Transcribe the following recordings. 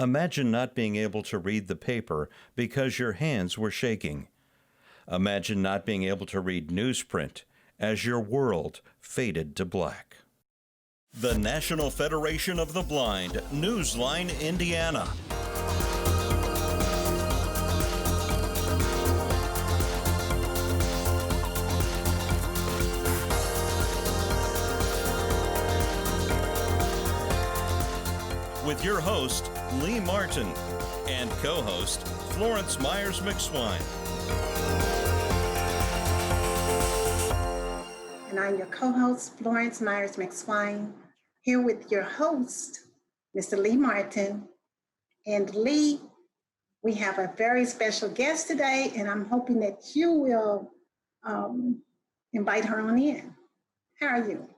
Imagine not being able to read the paper because your hands were shaking. Imagine not being able to read newsprint as your world faded to black. The National Federation of the Blind, Newsline, Indiana. With your host, Lee Martin, and co-host, Florence Myers-McSwine. And I'm your co-host, Florence Myers-McSwine, here with your host, Mr. Lee Martin. And Lee, we have a very special guest today, and I'm hoping that you will invite her on in. How are you?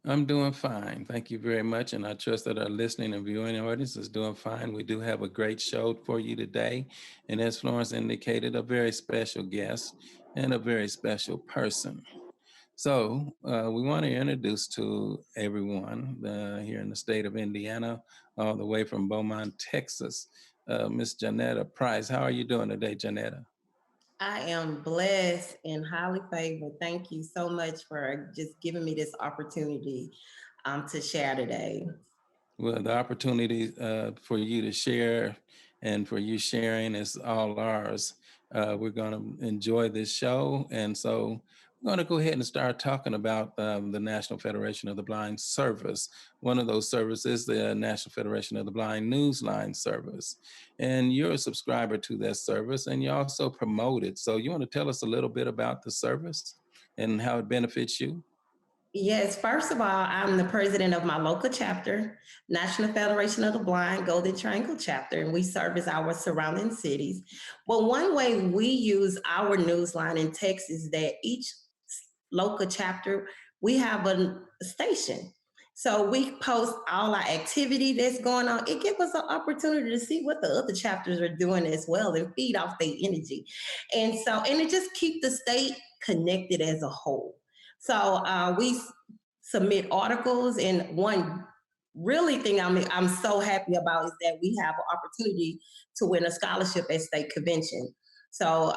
I'm doing fine. Thank you very much. And I trust that our listening and viewing audience is doing fine. We do have a great show for you today. And as Florence indicated, a very special guest and a very special person. So we want to introduce to everyone here in the state of Indiana, all the way from Beaumont, Texas, Miss Janetta Price. How are you doing today, Janetta? I am blessed and highly favored. Thank you so much for just giving me this opportunity to share today. Well, the opportunity for you to share and for you sharing is all ours. We're going to enjoy this show. And so we're going to go ahead and start talking about the National Federation of the Blind service. One of those services, the National Federation of the Blind Newsline service. And you're a subscriber to that service and you also promote it. So you want to tell us a little bit about the service and how it benefits you? Yes, first of all, I'm the president of my local chapter, National Federation of the Blind Golden Triangle chapter, and we service our surrounding cities. Well, one way we use our newsline in Texas is that each local chapter, we have a station. So we post all our activity that's going on. It gives us an opportunity to see what the other chapters are doing as well and feed off their energy. And it just keeps the state connected as a whole. So we submit articles, and one really thing I'm so happy about is that we have an opportunity to win a scholarship at state convention. So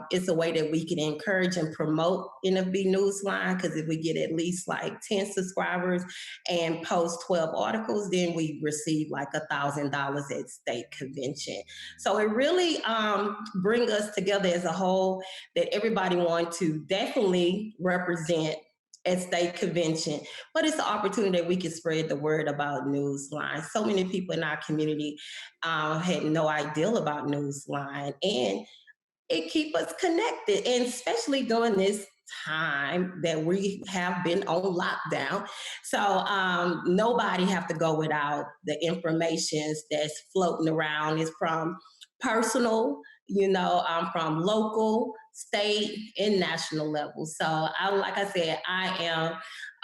it's a way that we can encourage and promote NFB Newsline, because if we get at least like 10 subscribers and post 12 articles, then we receive like $1,000 at state convention. So it really brings us together as a whole, that everybody wants to definitely represent at state convention, but it's an opportunity that we can spread the word about Newsline. So many people in our community had no idea about Newsline, and it keeps us connected, and especially during this time that we have been on lockdown. So nobody have to go without the information that's floating around. It's from personal, from local, state, and national level. So like I said, I am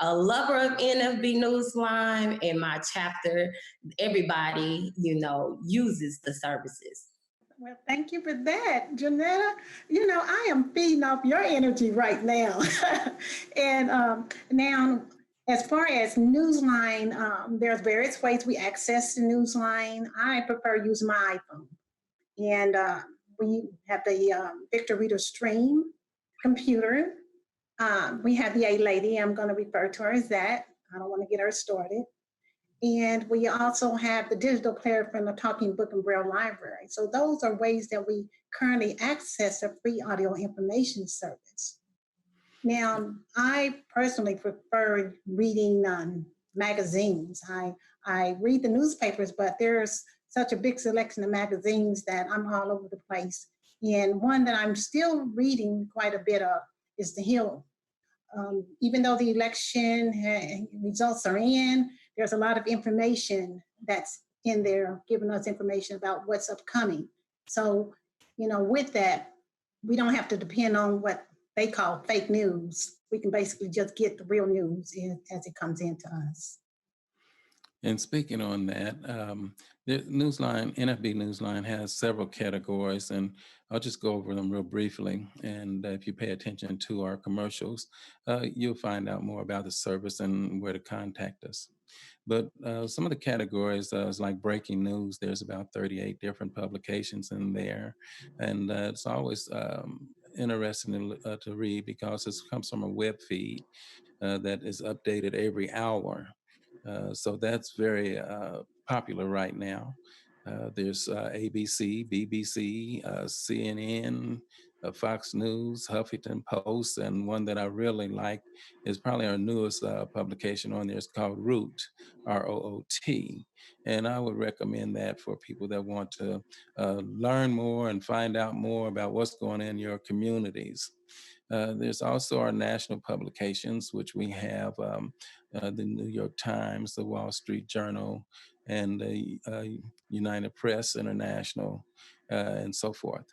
a lover of NFB Newsline, and my chapter, everybody, uses the services. Well, thank you for that, Janetta. I am feeding off your energy right now. And now, as far as Newsline, there's various ways we access the Newsline. I prefer using my iPhone. And we have the Victor Reader Stream computer. We have the A-Lady. I'm going to refer to her as that. I don't want to get her started. And we also have the digital player from the Talking Book and Braille Library. So those are ways that we currently access a free audio information service. Now, I personally prefer reading magazines. I read the newspapers, but there's such a big selection of magazines that I'm all over the place. And one that I'm still reading quite a bit of is The Hill. Even though the election results are in, there's a lot of information that's in there giving us information about what's upcoming. So, with that, we don't have to depend on what they call fake news. We can basically just get the real news as it comes into us. And speaking on that, the Newsline, NFB Newsline has several categories, and I'll just go over them real briefly. And if you pay attention to our commercials, you'll find out more about the service and where to contact us. But some of the categories is like breaking news. There's about 38 different publications in there. And it's always interesting to read because it comes from a web feed that is updated every hour. So that's very popular right now. There's ABC, BBC, CNN, Fox News, Huffington Post, and one that I really like is probably our newest publication on there. It's called Root, ROOT. And I would recommend that for people that want to learn more and find out more about what's going on in your communities. There's also our national publications, which we have the New York Times, the Wall Street Journal, and the United Press International, and so forth.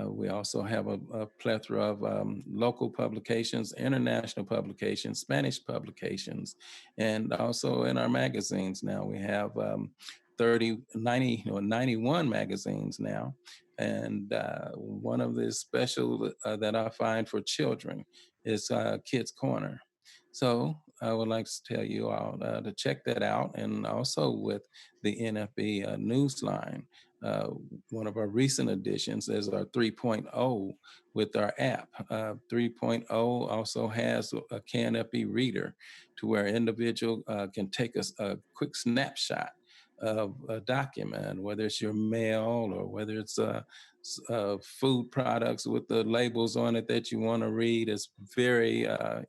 We also have a plethora of local publications, international publications, Spanish publications, and also in our magazines now. We have 30, 90, or 91 magazines now. And one of the special that I find for children is Kids Corner. So I would like to tell you all to check that out. And also with the NFB Newsline, uh, one of our recent additions is our 3.0 with our app. 3.0 also has a KNFB reader to where individual can take a quick snapshot of a document, whether it's your mail or whether it's food products with the labels on it that you want to read. It's very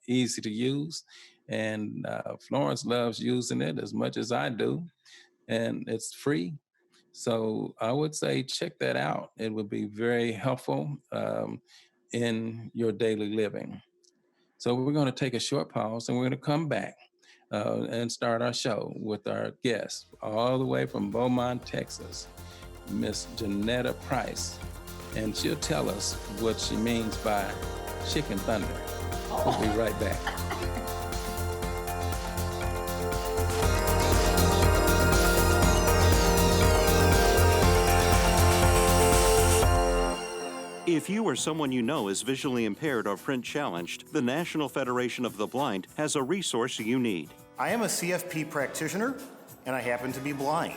easy to use. And Florence loves using it as much as I do. And it's free. So I would say check that out. It would be very helpful in your daily living. So we're going to take a short pause and we're going to come back and start our show with our guest, all the way from Beaumont, Texas, Miss Janetta Price. And she'll tell us what she means by chicken thunder. We'll be right back. If you or someone you know is visually impaired or print challenged, the National Federation of the Blind has a resource you need. I am a CFP practitioner, and I happen to be blind.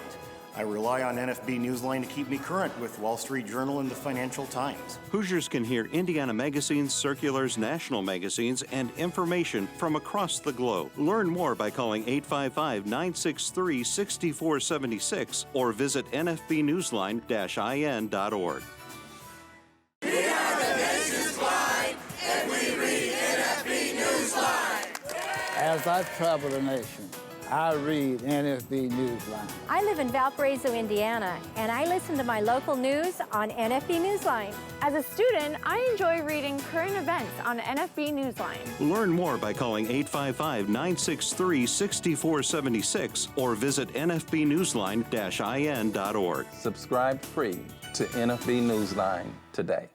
I rely on NFB Newsline to keep me current with Wall Street Journal and the Financial Times. Hoosiers can hear Indiana magazines, circulars, national magazines, and information from across the globe. Learn more by calling 855-963-6476 or visit nfbnewsline-in.org. We are the nation's blind, and we read NFB Newsline. As I travel the nation, I read NFB Newsline. I live in Valparaiso, Indiana, and I listen to my local news on NFB Newsline. As a student, I enjoy reading current events on NFB Newsline. Learn more by calling 855-963-6476 or visit nfbnewsline-in.org. Subscribe free to NFB Newsline today.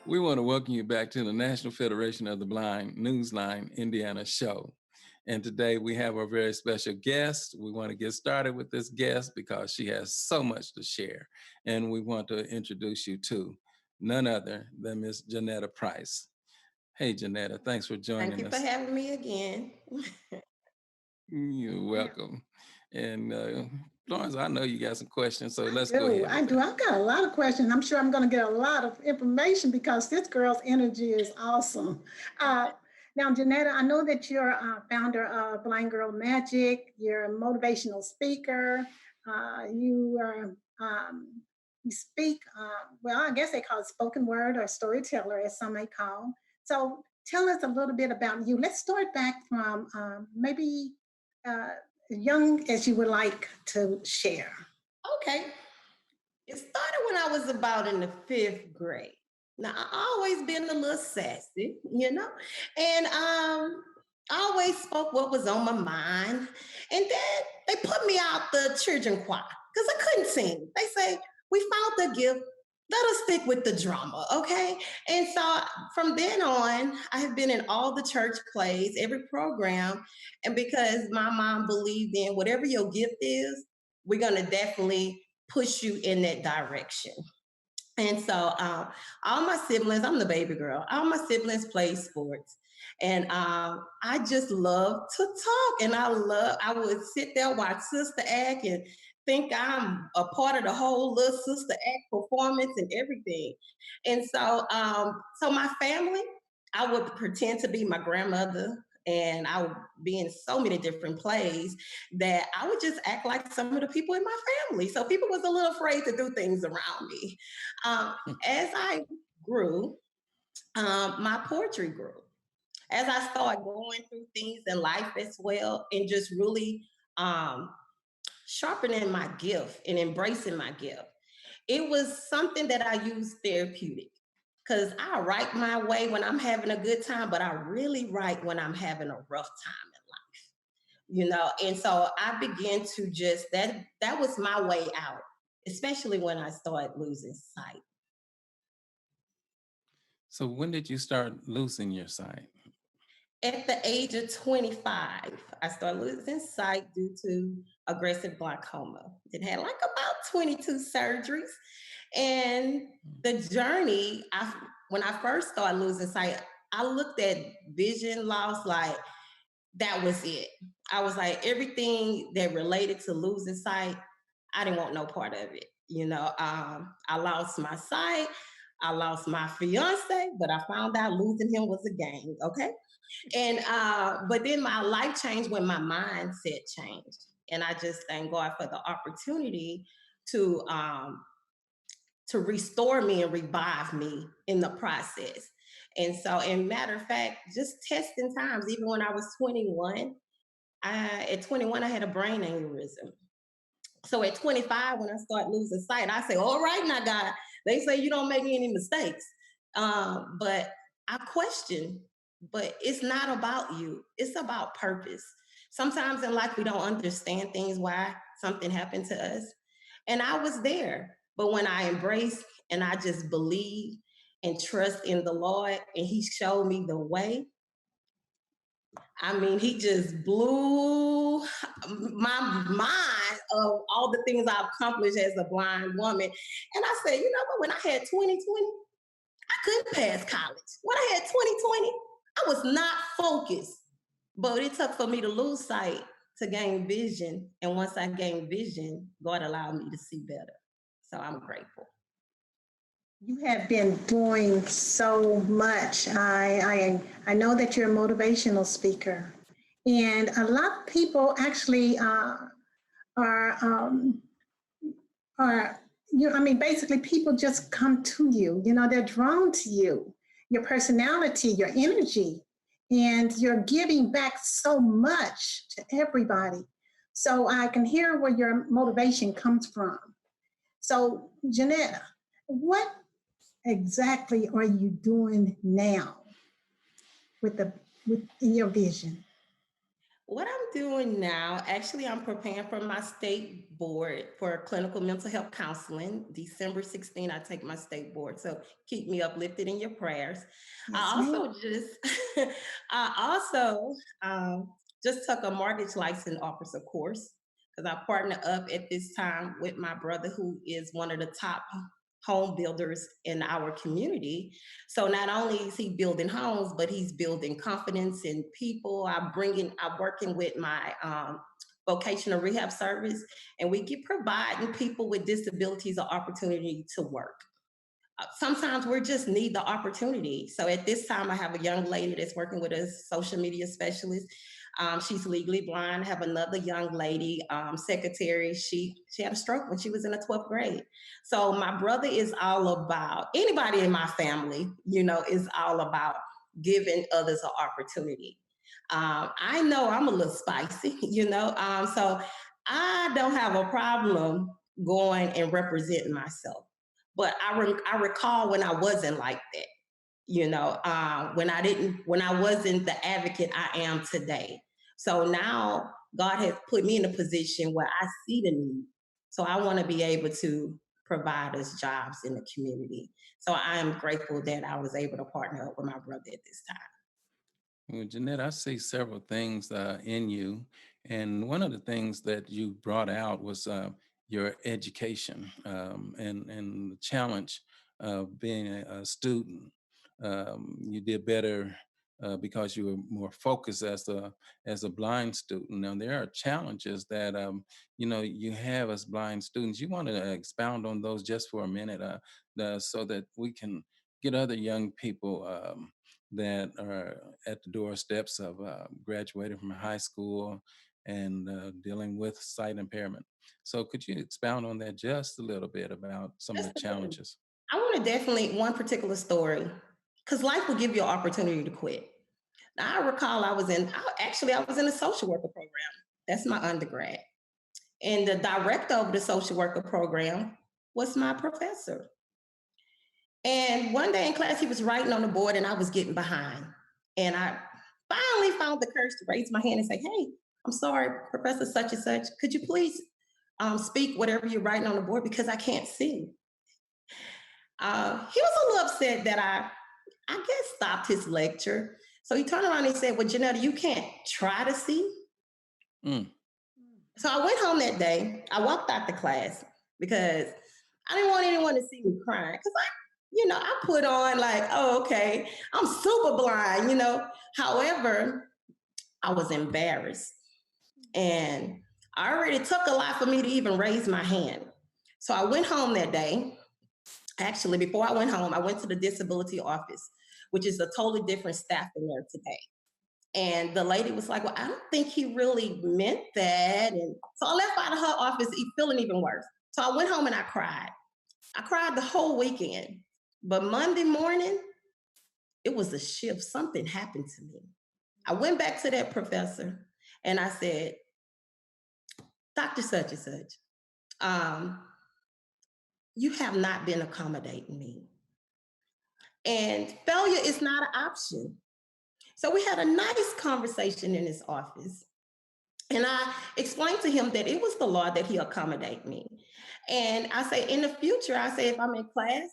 We want to welcome you back to the National Federation of the Blind Newsline Indiana show. And today we have a very special guest. We want to get started with this guest because she has so much to share. And we want to introduce you to none other than Miss Janetta Price. Hey, Janetta, thanks for joining us. Thank you for having me again. You're welcome. And Florence, I know you got some questions, so let's go ahead. I do. I've got a lot of questions. I'm sure I'm going to get a lot of information because this girl's energy is awesome. Now, Janetta, I know that you're a founder of Blind Girl Magic. You're a motivational speaker. You speak, well, I guess they call it spoken word or storyteller, as some may call. So tell us a little bit about you. Let's start back from maybe young as you would like to share. Okay. It started when I was about in the 5th grade. Now, I always been a little sassy, you know, and I always spoke what was on my mind. And then they put me out the children choir because I couldn't sing. They say, we found the gift. Let us stick with the drama, okay? And so from then on, I have been in all the church plays, every program. And because my mom believed in whatever your gift is, we're gonna definitely push you in that direction. And so all my siblings, I'm the baby girl, all my siblings play sports. And I just love to talk. And I would sit there, watch Sister Act and think I'm a part of the whole little Sister Act performance and everything. And so, so my family, I would pretend to be my grandmother, and I would be in so many different plays that I would just act like some of the people in my family. So people was a little afraid to do things around me. Um, as I grew, my poetry grew. As I started going through things in life as well, and just really um, sharpening my gift and embracing my gift, it was something that I used therapeutic. Because I write my way when I'm having a good time, but I really write when I'm having a rough time in life, And so I began to just that was my way out, especially when I started losing sight. So when did you start losing your sight? At the age of 25, I started losing sight due to aggressive glaucoma. It had like about 22 surgeries. And the journey, when I first started losing sight, I looked at vision loss like that was it. I was like, everything that related to losing sight, I didn't want no part of it. I lost my sight. I lost my fiance, but I found out losing him was a game. Okay. And but then my life changed when my mindset changed. And I just thank God for the opportunity to um to restore me and revive me in the process. And so, in matter of fact, just testing times, even when I was 21, at 21, I had a brain aneurysm. So at 25, when I start losing sight, I say, all right, now, God, they say you don't make any mistakes. But I question, but it's not about you, it's about purpose. Sometimes in life, we don't understand things, why something happened to us. And I was there. But when I embraced and I just believe and trust in the Lord, and He showed me the way, I mean, he just blew my mind of all the things I've accomplished as a blind woman. And I said, you know what? When I had 2020, I couldn't pass college. When I had 2020, I was not focused. But it took for me to lose sight to gain vision. And once I gained vision, God allowed me to see better. So I'm grateful. You have been doing so much. I know that you're a motivational speaker, and a lot of people actually are are I mean, basically, people just come to you. They're drawn to you, your personality, your energy, and you're giving back so much to everybody. So I can hear where your motivation comes from. So, Janetta, what exactly are you doing now with in your vision? What I'm doing now, actually, I'm preparing for my state board for clinical mental health counseling. December 16th, I take my state board. So keep me uplifted in your prayers. Yes, I ma'am. also just, I also just took a mortgage license officer course because I partner up at this time with my brother, who is one of the top home builders in our community. So not only is he building homes, but he's building confidence in people. I'm working with my vocational rehab service, and we get providing people with disabilities an opportunity to work. Sometimes we just need the opportunity. So at this time, I have a young lady that's working with us, social media specialist. She's legally blind. I have another young lady, secretary. She had a stroke when she was in the 12th grade. So my brother is all about, anybody in my family, is all about giving others an opportunity. I know I'm a little spicy, so I don't have a problem going and representing myself. But I recall when I wasn't like that, when I wasn't the advocate I am today. So now God has put me in a position where I see the need. So I want to be able to provide us jobs in the community. So I am grateful that I was able to partner up with my brother at this time. Well, Jeanette, I see several things in you. And one of the things that you brought out was your education and the challenge of being a student. You did better because you were more focused as a blind student. Now there are challenges that you have as blind students. You want to expound on those just for a minute, so that we can get other young people that are at the doorsteps of graduating from high school and dealing with sight impairment. So could you expound on that just a little bit about some of the challenges? I want to definitely one particular story, because life will give you an opportunity to quit. Now, I recall I was in a social worker program. That's my undergrad. And the director of the social worker program was my professor. And one day in class, he was writing on the board and I was getting behind. And I finally found the courage to raise my hand and say, "Hey, I'm sorry, Professor such and such. Could you please speak whatever you're writing on the board because I can't see?" He was a little upset that I guess, stopped his lecture. So he turned around and he said, "Well, Janetta, you can't try to see." Mm. So I went home that day. I walked out the class because I didn't want anyone to see me crying. Because I put on like, "Oh, okay, I'm super blind." However, I was embarrassed. And I already took a lot for me to even raise my hand. So I went home that day. Actually, before I went home, I went to the disability office, which is a totally different staff in there today. And the lady was like, "Well, I don't think he really meant that." And so I left out of her office feeling even worse. So I went home and I cried. I cried the whole weekend. But Monday morning, it was a shift. Something happened to me. I went back to that professor and I said, "Dr. Such and Such, you have not been accommodating me. And failure is not an option." So we had a nice conversation in his office. And I explained to him that it was the law that he accommodate me. And I say, in the future, I say, if I'm in class,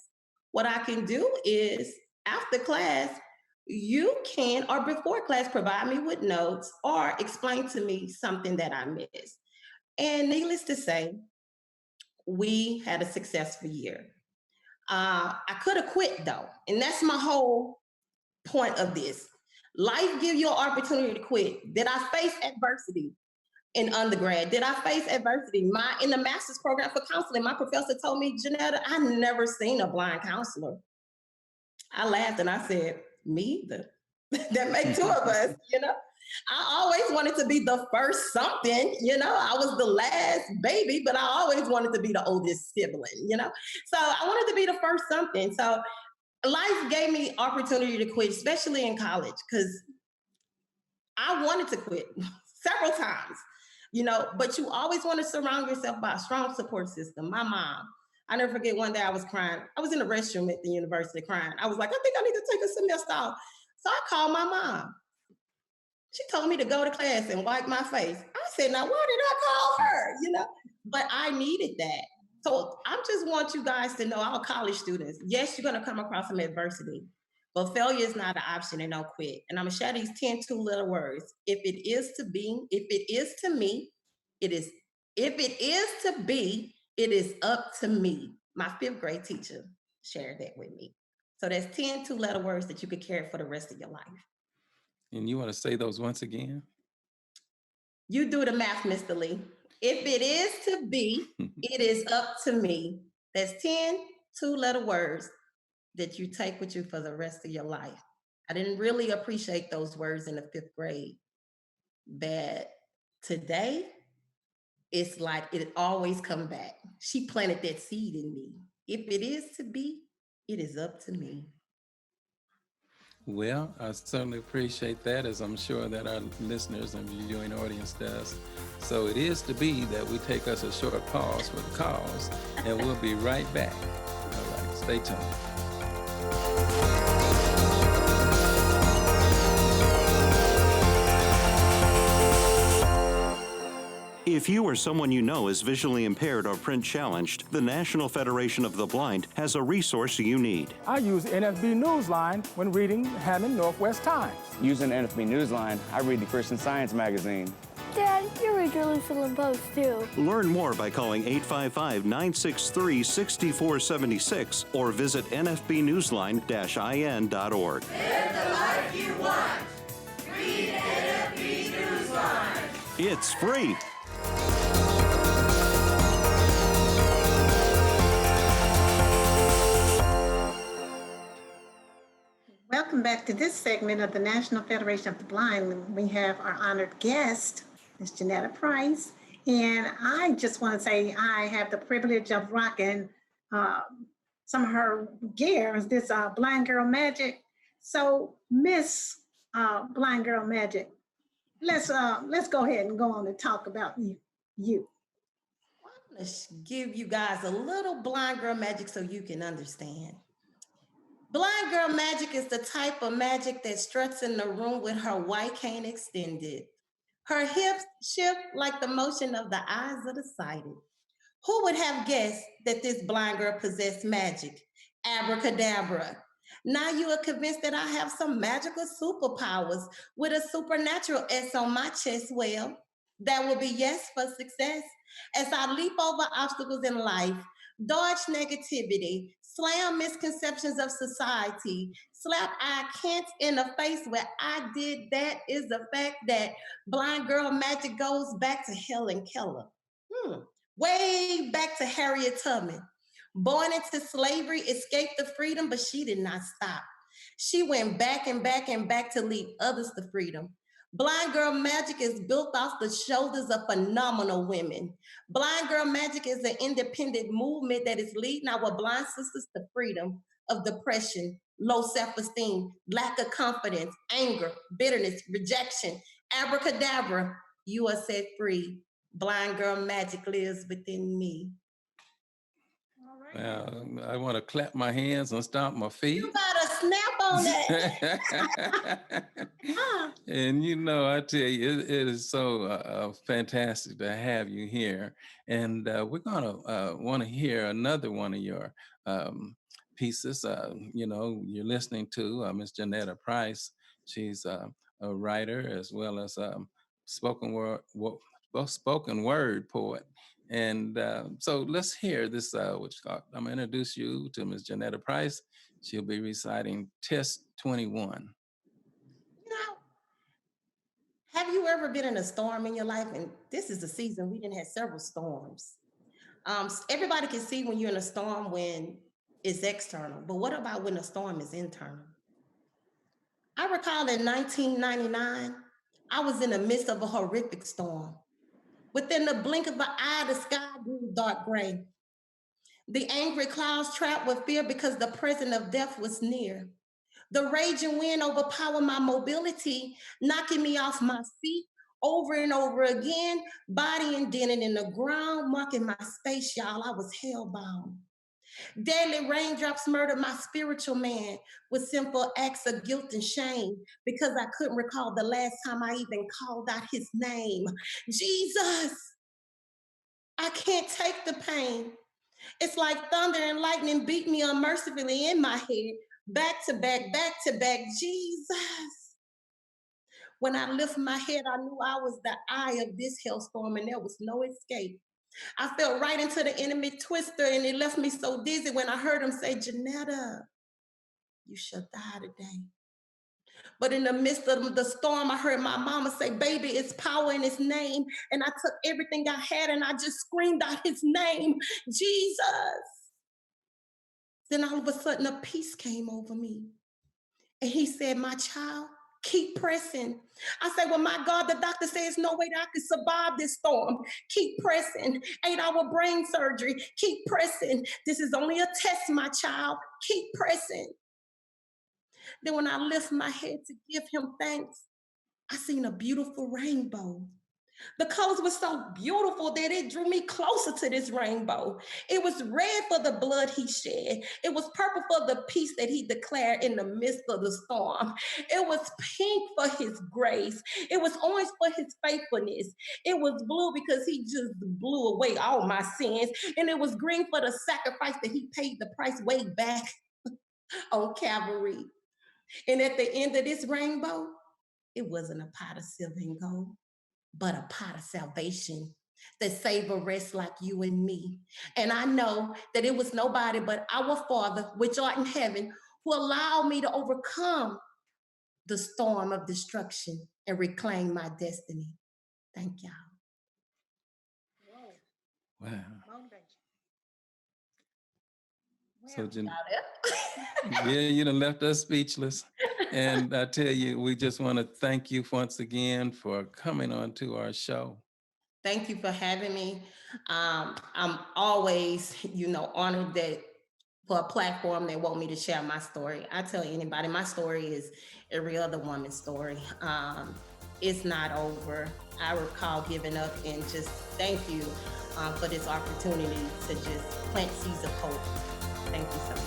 what I can do is after class, you can, or before class, provide me with notes or explain to me something that I missed. And needless to say, we had a successful year. I could have quit though. And that's my whole point of this. Life give you an opportunity to quit. Did I face adversity in undergrad? Did I face adversity? In the master's program for counseling, my professor told me, "Janetta, I never seen a blind counselor." I laughed and I said, "Me either." That make two of us. I always wanted to be the first something. I was the last baby, but I always wanted to be the oldest sibling. So I wanted to be the first something. So life gave me opportunity to quit, especially in college, because I wanted to quit several times, but you always want to surround yourself by a strong support system. My mom, I never forget one day I was crying. I was in the restroom at the university crying. I was like, "I think I need to take a semester off." So I called my mom. She told me to go to class and wipe my face. I said, "Now, why did I call her?" But I needed that. So I just want you guys to know, our college students, yes, you're going to come across some adversity, but failure is not an option, and don't quit. And I'm going to share these 10 two-letter words. If it is to be, if it is to me, it is. If it is to be, it is up to me. My 5th grade teacher shared that with me. So that's 10 two-letter words that you could carry for the rest of your life. And you want to say those once again? You do the math, Mr. Lee. If it is to be, it is up to me. That's 10 two-letter words that you take with you for the rest of your life. I didn't really appreciate those words in the 5th grade, but today, it's like it always come back. She planted that seed in me. If it is to be, it is up to me. Well, I certainly appreciate that, as I'm sure that our listeners and viewing audience does. So it is to be that we take us a short pause for the cause, and we'll be right back. All right, stay tuned. If you or someone you know is visually impaired or print challenged, the National Federation of the Blind has a resource you need. I use NFB Newsline when reading Hammond Northwest Times. Using NFB Newsline, I read the Christian Science magazine. Dad, you read Jerusalem Post too. Learn more by calling 855-963-6476 or visit nfbnewsline-in.org. Live the life you want. Read NFB Newsline. It's free. Welcome back to this segment of the National Federation of the Blind. We have our honored guest, Ms. Janetta Price. And I just want to say I have the privilege of rocking some of her gear, this Blind Girl Magic. So Miss Blind Girl Magic, let's go ahead and go on and talk about you. I'm going to give you guys a little Blind Girl Magic so you can understand. Blind Girl Magic is the type of magic that struts in the room with her white cane extended. Her hips shift like the motion of the eyes of the sighted. Who would have guessed that this blind girl possessed magic? Abracadabra. Now you are convinced that I have some magical superpowers with a supernatural S on my chest. Well, that will be yes for success. As I leap over obstacles in life, dodge negativity, slam misconceptions of society, slap I can't in the face where I did that is the fact that Blind Girl Magic goes back to Helen Keller. Way back to Harriet Tubman. Born into slavery, escaped the freedom, but she did not stop. She went back and back and back to lead others to freedom. Blind Girl Magic is built off the shoulders of phenomenal women. Blind Girl Magic is an independent movement that is leading our blind sisters to freedom of depression, low self-esteem, lack of confidence, anger, bitterness, rejection. Abracadabra, you are set free. Blind Girl Magic lives within me. Now, I want to clap my hands and stomp my feet. You gotta snap on that. And you know, I tell you, it is so fantastic to have you here. And we're gonna want to hear another one of your pieces. You're listening to Miss Janetta Price. She's a writer as well as spoken word poet. And so let's hear this, which I'm going to introduce you to Ms. Janetta Price. She'll be reciting Test 21. Have you ever been in a storm in your life? And this is the season, we didn't have several storms. Everybody can see when you're in a storm when it's external, but what about when the storm is internal? I recall in 1999, I was in the midst of a horrific storm. Within the blink of an eye, the sky grew dark gray. The angry clouds trapped with fear because the presence of death was near. The raging wind overpowered my mobility, knocking me off my feet over and over again, body indented in the ground, marking my space, y'all. I was hellbound. Deadly raindrops murdered my spiritual man with simple acts of guilt and shame because I couldn't recall the last time I even called out his name. Jesus, I can't take the pain. It's like thunder and lightning beat me unmercifully in my head, back to back, Jesus. When I lifted my head, I knew I was the eye of this hailstorm and there was no escape. I fell right into the enemy twister and it left me so dizzy when I heard him say, Janetta, you shall die today. But in the midst of the storm, I heard my mama say, baby, it's power in his name. And I took everything I had and I just screamed out his name, Jesus. Then all of a sudden a peace came over me. And he said, my child, keep pressing. I said, well, my God, the doctor says no way that I could survive this storm. Keep pressing. 8-hour brain surgery. Keep pressing. This is only a test, my child. Keep pressing. Then when I lift my head to give him thanks, I seen a beautiful rainbow. The colors were so beautiful that it drew me closer to this rainbow. It was red for the blood he shed. It was purple for the peace that he declared in the midst of the storm. It was pink for his grace. It was orange for his faithfulness. It was blue because he just blew away all my sins. And it was green for the sacrifice that he paid the price way back on Calvary. And at the end of this rainbow, it wasn't a pot of silver and gold. but a pot of salvation that save a rest like you and me. And I know that it was nobody but our Father, which art in heaven, who allowed me to overcome the storm of destruction and reclaim my destiny. Thank y'all. Wow. Well, So, yeah, you done left us speechless. And I tell you, we just want to thank you once again for coming on to our show. Thank you for having me. I'm always, honored that for a platform that want me to share my story. I tell anybody, my story is every other woman's story. It's not over. I recall giving up, and just thank you for this opportunity to just plant seeds of hope. Thank you so much.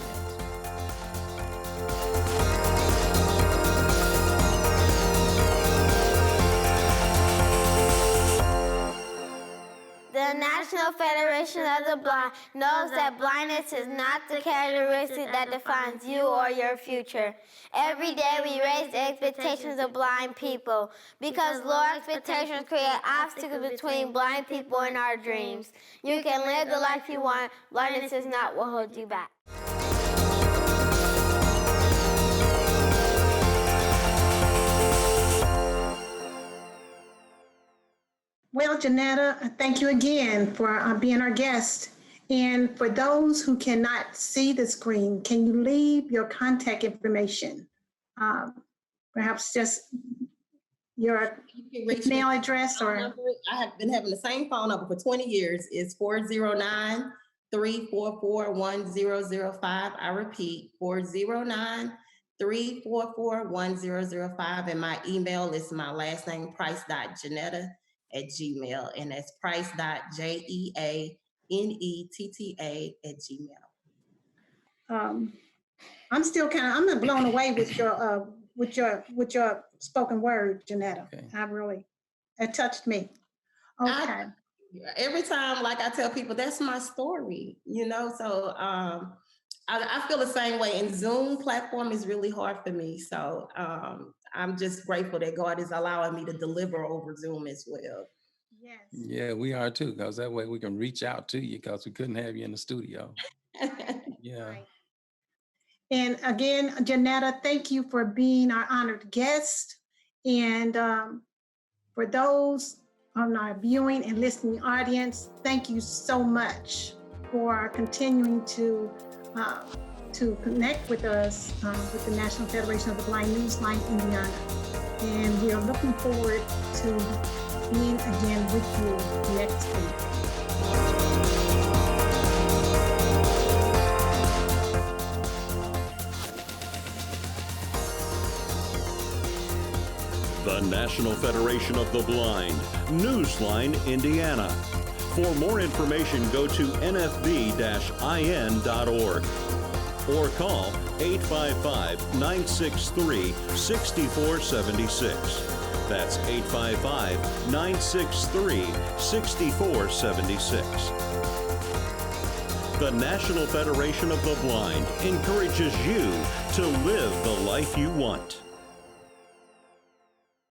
The National Federation of the Blind knows that blindness is not the characteristic that defines you or your future. Every day we raise the expectations of blind people because low expectations create obstacles between blind people and our dreams. You can live the life you want. Blindness is not what holds you back. Well, Janetta, thank you again for being our guest. And for those who cannot see the screen, can you leave your contact information? Perhaps just your email address or... I have been having the same phone number for 20 years. It's 409-344-1005. I repeat, 409-344-1005. And my email is my last name, price.janetta@gmail. And that's price.jeanetta@gmail. I'm still I'm blown away with your spoken word, Janetta. Okay. It touched me. Okay. Every time, like I tell people, that's my story, so I feel the same way. And Zoom platform is really hard for me. So I'm just grateful that God is allowing me to deliver over Zoom as well. Yes. Yeah, we are too, because that way we can reach out to you, because we couldn't have you in the studio. Yeah. Right. And again, Janetta, thank you for being our honored guest. And for those on our viewing and listening audience, thank you so much for continuing to connect with us with the National Federation of the Blind Newsline Indiana. And we are looking forward to being again with you next week. The National Federation of the Blind, Newsline, Indiana. For more information, go to nfb-in.org or call 855-963-6476. That's 855-963-6476. The National Federation of the Blind encourages you to live the life you want.